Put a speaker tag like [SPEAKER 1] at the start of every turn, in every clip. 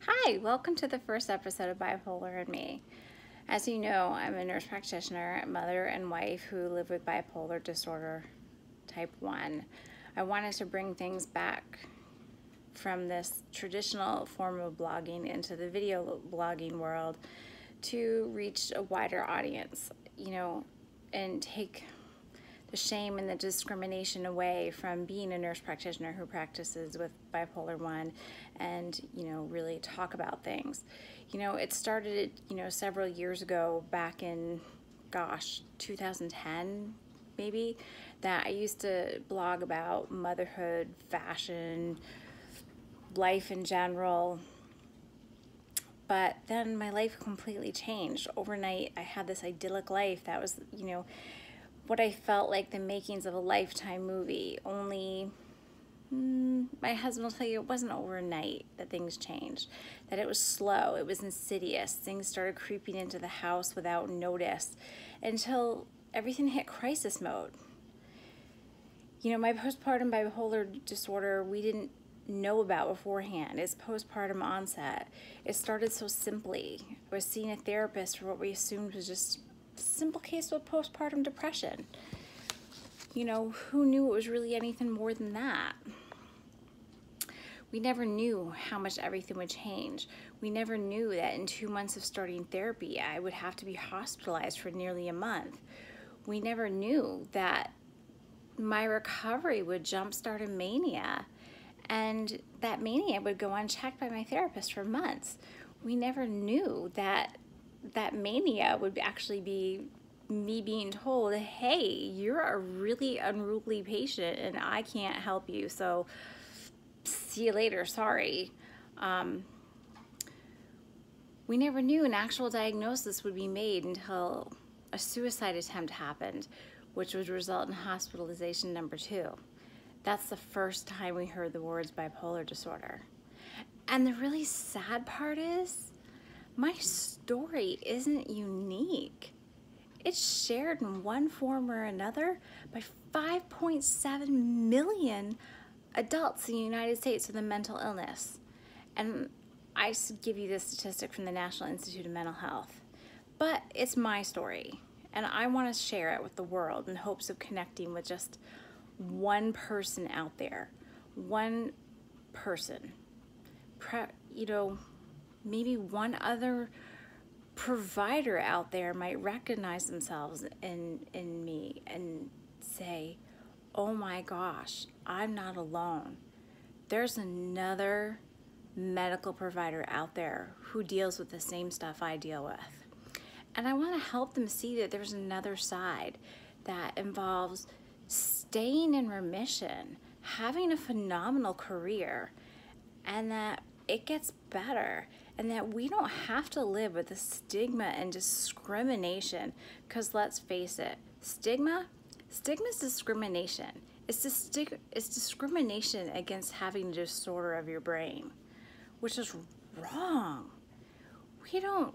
[SPEAKER 1] Hi, welcome to the first episode of Bipolar Me. As you know, I'm a nurse practitioner, mother, and wife who live with bipolar disorder type 1. I wanted to bring things back from this traditional form of blogging into the video blogging world to reach a wider audience, and take the shame and the discrimination away from being a nurse practitioner who practices with bipolar 1 and, really talk about things. It started, several years ago back in, 2010 maybe, that I used to blog about motherhood, fashion, life in general. But then my life completely changed. Overnight, I had this idyllic life that was, what I felt like the makings of a Lifetime movie. Only my husband will tell you it wasn't overnight that things changed, that it was slow, it was insidious. Things started creeping into the house without notice until everything hit crisis mode. My postpartum bipolar disorder, we didn't know about beforehand. It's postpartum onset. It started so simply. I was seeing a therapist for what we assumed was just a simple case of postpartum depression. Who knew it was really anything more than that? We never knew how much everything would change. We never knew that in 2 months of starting therapy, I would have to be hospitalized for nearly a month. We never knew that my recovery would jumpstart a mania, and that mania would go unchecked by my therapist for months. We never knew that mania would actually be me being told, hey, you're a really unruly patient and I can't help you, so see you later, sorry. We never knew an actual diagnosis would be made until a suicide attempt happened, which would result in hospitalization number 2. That's the first time we heard the words bipolar disorder. And the really sad part is, my story isn't unique. It's shared in one form or another by 5.7 million adults in the United States with a mental illness. And I give you this statistic from the National Institute of Mental Health. But it's my story, and I want to share it with the world in hopes of connecting with just one person out there. One person. Maybe one other provider out there might recognize themselves in me and say, oh my gosh, I'm not alone. There's another medical provider out there who deals with the same stuff I deal with. And I want to help them see that there's another side that involves staying in remission, having a phenomenal career, and that it gets better, and that we don't have to live with the stigma and discrimination. Because let's face it, stigma is discrimination. It's discrimination against having a disorder of your brain, which is wrong. We don't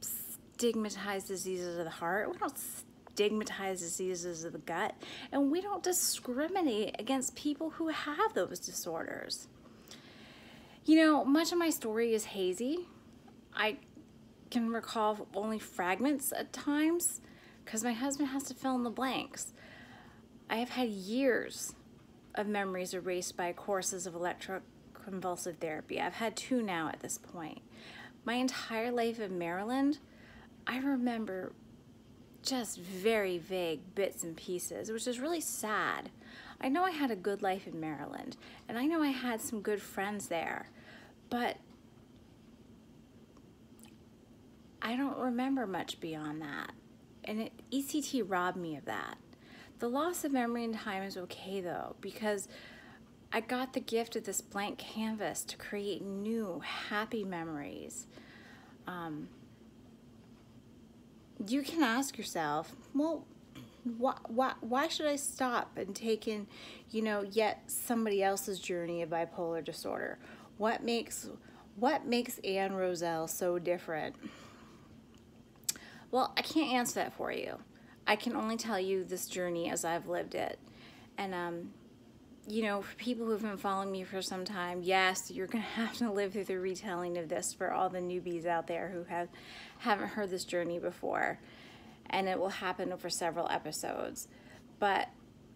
[SPEAKER 1] stigmatize diseases of the heart. We don't stigmatize diseases of the gut. And we don't discriminate against people who have those disorders. Much of my story is hazy. I can recall only fragments at times because my husband has to fill in the blanks. I have had years of memories erased by courses of electroconvulsive therapy. I've had 2 now at this point. My entire life in Maryland, I remember just very vague bits and pieces, which is really sad. I know I had a good life in Maryland, and I know I had some good friends there, but I don't remember much beyond that. And ECT robbed me of that. The loss of memory and time is okay though, because I got the gift of this blank canvas to create new, happy memories. You can ask yourself, well, why should I stop and take in, yet somebody else's journey of bipolar disorder? What makes Anne Roselle so different? Well, I can't answer that for you. I can only tell you this journey as I've lived it. And for people who've been following me for some time, yes, you're going to have to live through the retelling of this for all the newbies out there who haven't heard this journey before. And it will happen over several episodes. But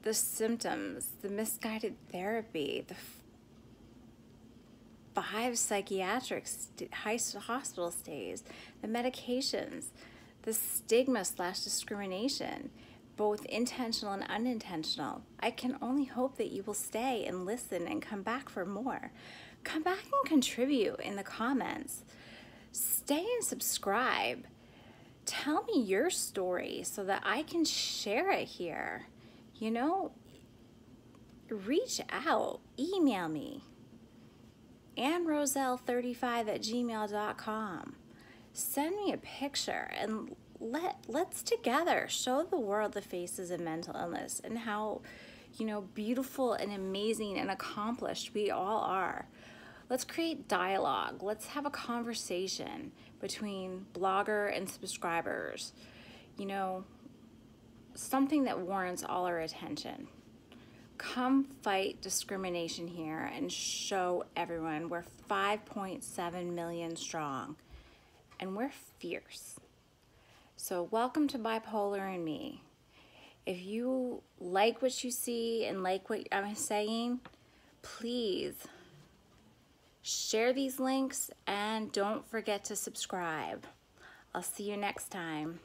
[SPEAKER 1] the symptoms, the misguided therapy, the 5 psychiatric hospital stays, the medications, the stigma/discrimination, both intentional and unintentional. I can only hope that you will stay and listen and come back for more. Come back and contribute in the comments. Stay and subscribe. Tell me your story so that I can share it here. Reach out, email me, AnnRoselle35@gmail.com. Send me a picture and let's together show the world the faces of mental illness and how, beautiful and amazing and accomplished we all are. Let's create dialogue. Let's have a conversation between blogger and subscribers. Something that warrants all our attention. Come fight discrimination here and show everyone we're 5.7 million strong and we're fierce. So welcome to Bipolar Me. If you like what you see and like what I'm saying, please share these links and don't forget to subscribe. I'll see you next time.